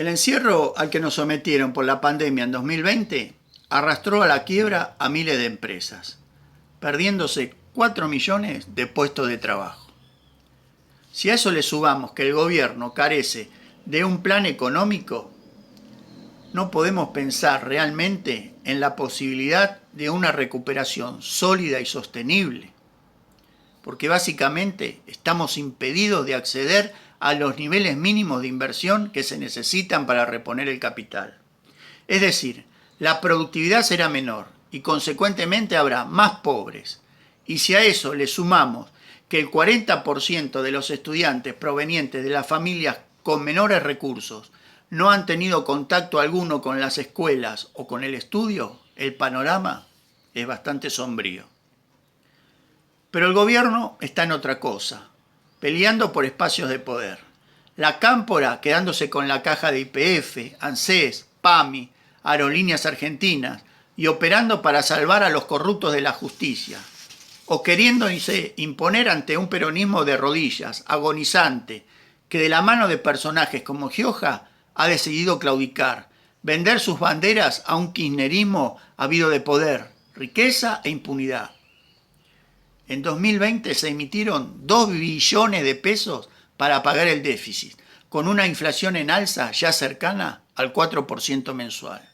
El encierro al que nos sometieron por la pandemia en 2020 arrastró a la quiebra a miles de empresas, perdiéndose 4 millones de puestos de trabajo. Si a eso le sumamos que el gobierno carece de un plan económico, no podemos pensar realmente en la posibilidad de una recuperación sólida y sostenible, porque básicamente estamos impedidos de acceder a los niveles mínimos de inversión que se necesitan para reponer el capital. Es decir, la productividad será menor y consecuentemente habrá más pobres. Y si a eso le sumamos que el 40% de los estudiantes provenientes de las familias con menores recursos no han tenido contacto alguno con las escuelas o con el estudio, el panorama es bastante sombrío. Pero el gobierno está en otra cosa, peleando por espacios de poder. La Cámpora quedándose con la caja de YPF, ANSES, PAMI, Aerolíneas Argentinas y operando para salvar a los corruptos de la justicia, o queriéndose imponer ante un peronismo de rodillas, agonizante, que de la mano de personajes como Gioja ha decidido claudicar, vender sus banderas a un kirchnerismo habido de poder, riqueza e impunidad. En 2020 se emitieron 2 billones de pesos para pagar el déficit, con una inflación en alza ya cercana al 4% mensual.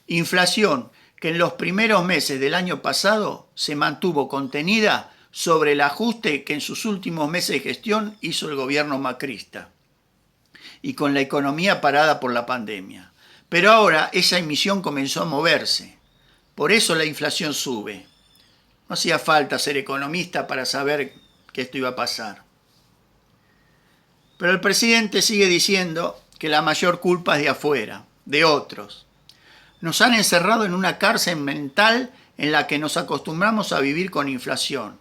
Inflación que en los primeros meses del año pasado se mantuvo contenida sobre el ajuste que en sus últimos meses de gestión hizo el gobierno macrista, y con la economía parada por la pandemia. Pero ahora esa emisión comenzó a moverse, por eso la inflación sube. No hacía falta ser economista para saber que esto iba a pasar. Pero el presidente sigue diciendo que la mayor culpa es de afuera, de otros. Nos han encerrado en una cárcel mental en la que nos acostumbramos a vivir con inflación,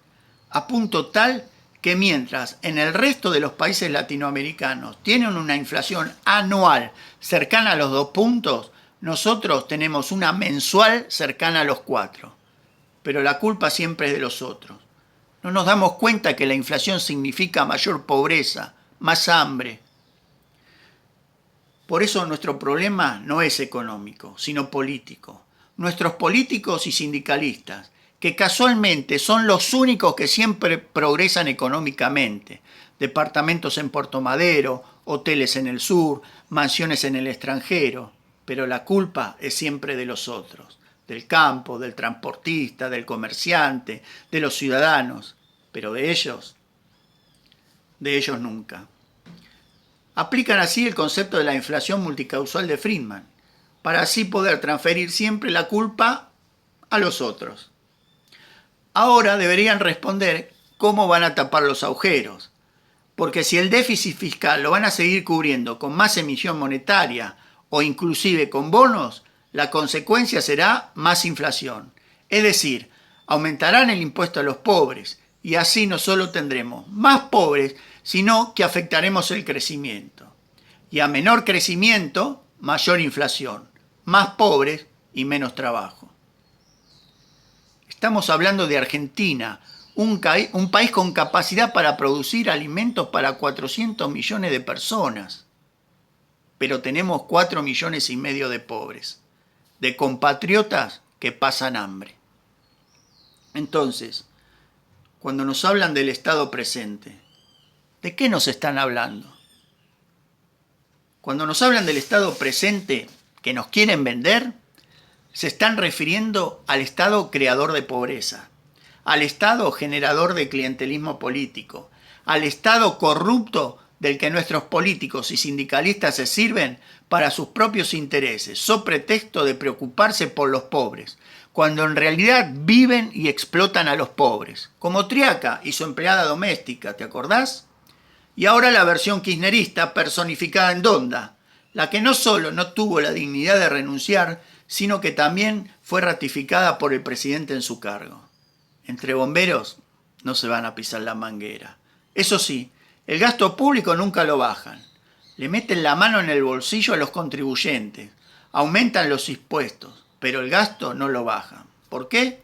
a punto tal que mientras en el resto de los países latinoamericanos tienen una inflación anual cercana a los 2 puntos, nosotros tenemos una mensual cercana a los 4. Pero la culpa siempre es de los otros. No nos damos cuenta que la inflación significa mayor pobreza, más hambre. Por eso nuestro problema no es económico, sino político. Nuestros políticos y sindicalistas, que casualmente son los únicos que siempre progresan económicamente, departamentos en Puerto Madero, hoteles en el sur, mansiones en el extranjero, pero la culpa es siempre de los otros, del campo, del transportista, del comerciante, de los ciudadanos, pero de ellos nunca. Aplican así el concepto de la inflación multicausal de Friedman, para así poder transferir siempre la culpa a los otros. Ahora deberían responder cómo van a tapar los agujeros, porque si el déficit fiscal lo van a seguir cubriendo con más emisión monetaria o inclusive con bonos, la consecuencia será más inflación. Es decir, aumentarán el impuesto a los pobres y así no solo tendremos más pobres, sino que afectaremos el crecimiento. Y a menor crecimiento, mayor inflación, más pobres y menos trabajo. Estamos hablando de Argentina, un país con capacidad para producir alimentos para 400 millones de personas. Pero tenemos 4 millones y medio de pobres, de compatriotas que pasan hambre. Entonces, cuando nos hablan del Estado presente, ¿de qué nos están hablando? Cuando nos hablan del Estado presente que nos quieren vender, se están refiriendo al Estado creador de pobreza, al Estado generador de clientelismo político, al Estado corrupto del que nuestros políticos y sindicalistas se sirven para sus propios intereses, so pretexto de preocuparse por los pobres, cuando en realidad viven y explotan a los pobres, como Triaca y su empleada doméstica, ¿te acordás? Y ahora la versión kirchnerista personificada en Donda, la que no solo no tuvo la dignidad de renunciar, sino que también fue ratificada por el presidente en su cargo. Entre bomberos no se van a pisar la manguera. Eso sí, el gasto público nunca lo bajan. Le meten la mano en el bolsillo a los contribuyentes, aumentan los impuestos, pero el gasto no lo bajan. ¿Por qué?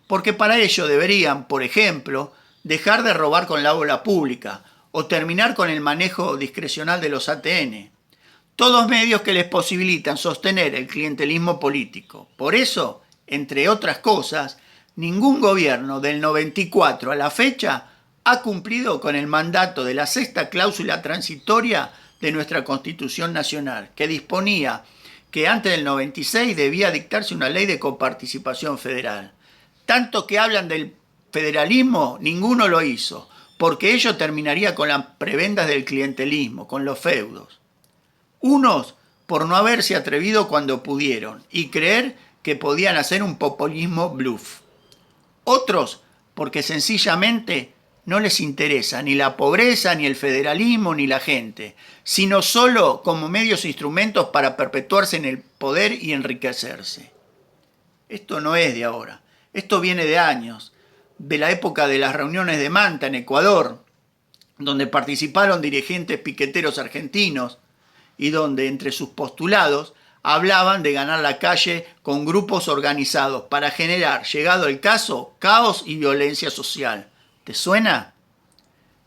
Porque para ello deberían, por ejemplo, dejar de robar con la obra pública o terminar con el manejo discrecional de los ATN. Todos medios que les posibilitan sostener el clientelismo político. Por eso, entre otras cosas, ningún gobierno del 94 a la fecha ha cumplido con el mandato de la sexta cláusula transitoria de nuestra Constitución Nacional, que disponía que antes del 96 debía dictarse una ley de coparticipación federal. Tanto que hablan del federalismo, ninguno lo hizo, porque ello terminaría con las prebendas del clientelismo, con los feudos. Unos por no haberse atrevido cuando pudieron y creer que podían hacer un populismo bluff. Otros porque sencillamente no les interesa ni la pobreza, ni el federalismo, ni la gente, sino solo como medios e instrumentos para perpetuarse en el poder y enriquecerse. Esto no es de ahora, esto viene de años, de la época de las reuniones de Manta en Ecuador, donde participaron dirigentes piqueteros argentinos y donde entre sus postulados hablaban de ganar la calle con grupos organizados para generar, llegado el caso, caos y violencia social. ¿Te suena?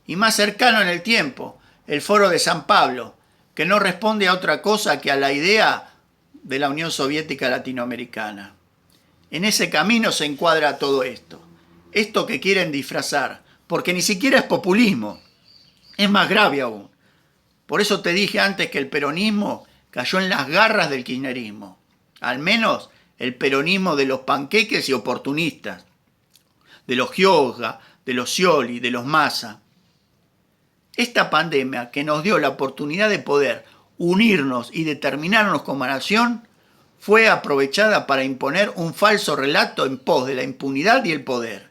Y más cercano en el tiempo, el Foro de San Pablo, que no responde a otra cosa que a la idea de la Unión Soviética Latinoamericana. En ese camino se encuadra todo esto. Esto que quieren disfrazar, porque ni siquiera es populismo, es más grave aún. Por eso te dije antes que el peronismo cayó en las garras del kirchnerismo, al menos el peronismo de los panqueques y oportunistas, de los Gioja, de los Scioli, de los Massa. Esta pandemia que nos dio la oportunidad de poder unirnos y determinarnos como nación fue aprovechada para imponer un falso relato en pos de la impunidad y el poder.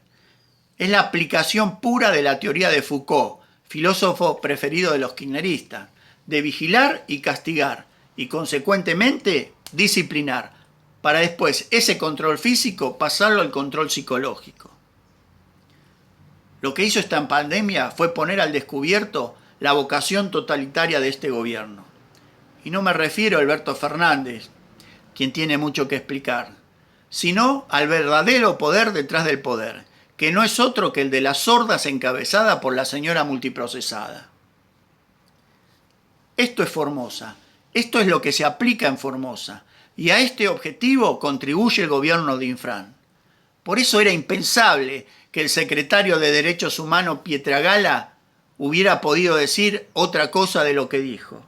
Es la aplicación pura de la teoría de Foucault, filósofo preferido de los kirchneristas, de vigilar y castigar, y consecuentemente disciplinar, para después ese control físico pasarlo al control psicológico. Lo que hizo esta pandemia fue poner al descubierto la vocación totalitaria de este gobierno. Y no me refiero a Alberto Fernández, quien tiene mucho que explicar, sino al verdadero poder detrás del poder, que no es otro que el de las sordas encabezada por la señora multiprocesada. Esto es Formosa, esto es lo que se aplica en Formosa, y a este objetivo contribuye el gobierno de Infran. Por eso era impensable que el secretario de Derechos Humanos Pietragala hubiera podido decir otra cosa de lo que dijo.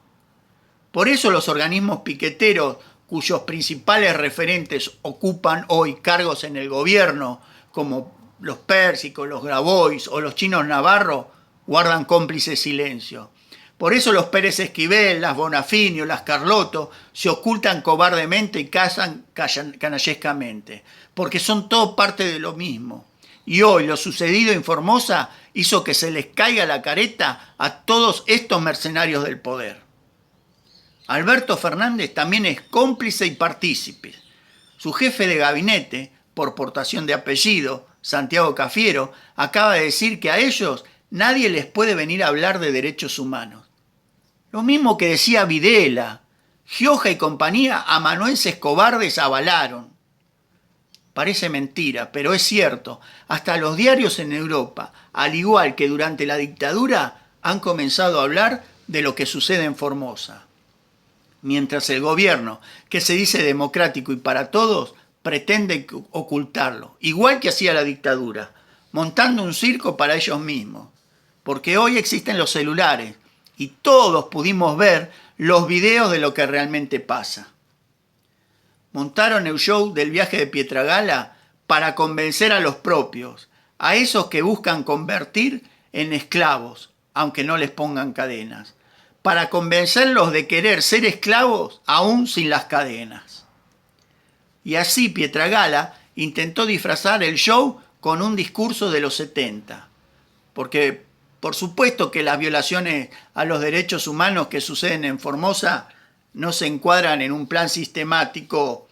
Por eso los organismos piqueteros cuyos principales referentes ocupan hoy cargos en el gobierno, como los Pérsicos, los Grabois o los chinos Navarro, guardan cómplice silencio. Por eso los Pérez Esquivel, las Bonafini, las Carlotto se ocultan cobardemente y cazan canallescamente, porque son todo parte de lo mismo. Y hoy lo sucedido en Formosa hizo que se les caiga la careta a todos estos mercenarios del poder. Alberto Fernández también es cómplice y partícipe. Su jefe de gabinete, por portación de apellido, Santiago Cafiero, acaba de decir que a ellos nadie les puede venir a hablar de derechos humanos. Lo mismo que decía Videla, Gioja y compañía amanuenses cobardes avalaron. Parece mentira, pero es cierto. Hasta los diarios en Europa, al igual que durante la dictadura, han comenzado a hablar de lo que sucede en Formosa. Mientras el gobierno, que se dice democrático y para todos, pretende ocultarlo, igual que hacía la dictadura, montando un circo para ellos mismos. Porque hoy existen los celulares y todos pudimos ver los videos de lo que realmente pasa. Montaron el show del viaje de Pietragala para convencer a los propios, a esos que buscan convertir en esclavos, aunque no les pongan cadenas, para convencerlos de querer ser esclavos aún sin las cadenas. Y así Pietragala intentó disfrazar el show con un discurso de los 70, porque por supuesto que las violaciones a los derechos humanos que suceden en Formosa no se encuadran en un plan sistemático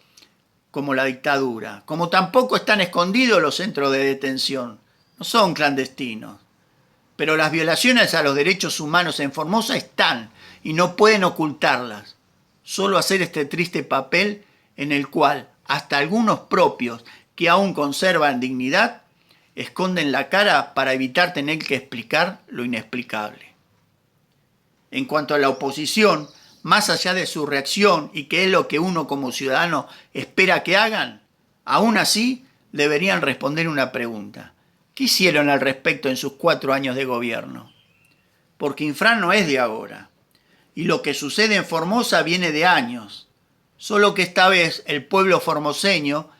como la dictadura, como tampoco están escondidos los centros de detención, no son clandestinos. Pero las violaciones a los derechos humanos en Formosa están y no pueden ocultarlas, solo hacer este triste papel en el cual hasta algunos propios que aún conservan dignidad esconden la cara para evitar tener que explicar lo inexplicable. En cuanto a la oposición, más allá de su reacción y que es lo que uno como ciudadano espera que hagan, aún así deberían responder una pregunta. ¿Qué hicieron al respecto en sus 4 años de gobierno? Porque Infran no es de ahora. Y lo que sucede en Formosa viene de años. Solo que esta vez el pueblo formoseño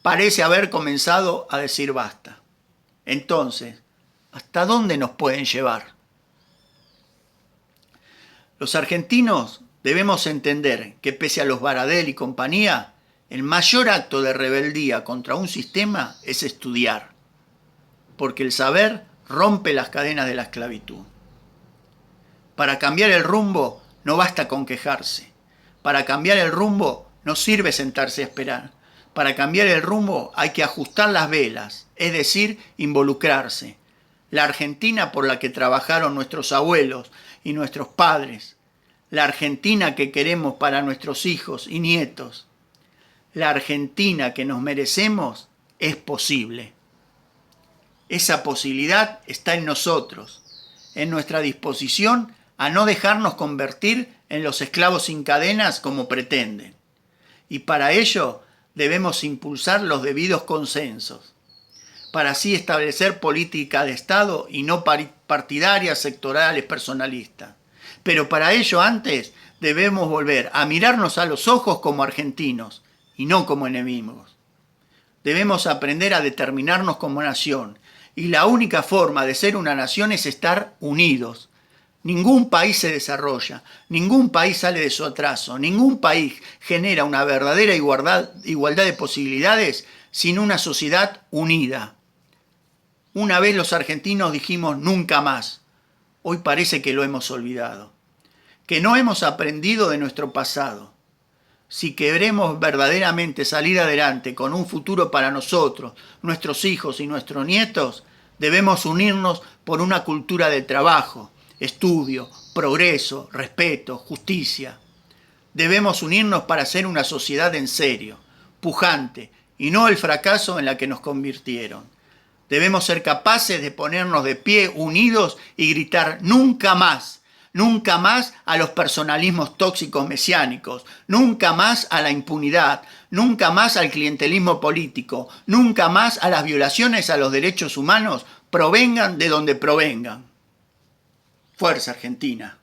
parece haber comenzado a decir basta. Entonces, ¿hasta dónde nos pueden llevar? Los argentinos debemos entender que pese a los Baradel y compañía, el mayor acto de rebeldía contra un sistema es estudiar, porque el saber rompe las cadenas de la esclavitud. Para cambiar el rumbo no basta con quejarse. Para cambiar el rumbo no sirve sentarse a esperar. Para cambiar el rumbo hay que ajustar las velas, es decir, involucrarse. La Argentina por la que trabajaron nuestros abuelos y nuestros padres. La Argentina que queremos para nuestros hijos y nietos. La Argentina que nos merecemos es posible. Esa posibilidad está en nosotros, en nuestra disposición a no dejarnos convertir en los esclavos sin cadenas como pretenden. Y para ello debemos impulsar los debidos consensos, para así establecer política de Estado y no partidarias, sectorales, personalistas. Pero para ello antes debemos volver a mirarnos a los ojos como argentinos y no como enemigos. Debemos aprender a determinarnos como nación y la única forma de ser una nación es estar unidos. Ningún país se desarrolla, ningún país sale de su atraso, ningún país genera una verdadera igualdad de posibilidades sin una sociedad unida. Una vez los argentinos dijimos nunca más, hoy parece que lo hemos olvidado, que no hemos aprendido de nuestro pasado. Si queremos verdaderamente salir adelante con un futuro para nosotros, nuestros hijos y nuestros nietos, debemos unirnos por una cultura de trabajo, estudio, progreso, respeto, justicia. Debemos unirnos para ser una sociedad en serio, pujante, y no el fracaso en la que nos convirtieron. Debemos ser capaces de ponernos de pie unidos y gritar nunca más a los personalismos tóxicos mesiánicos, nunca más a la impunidad, nunca más al clientelismo político, nunca más a las violaciones a los derechos humanos, provengan de donde provengan. Fuerza Argentina.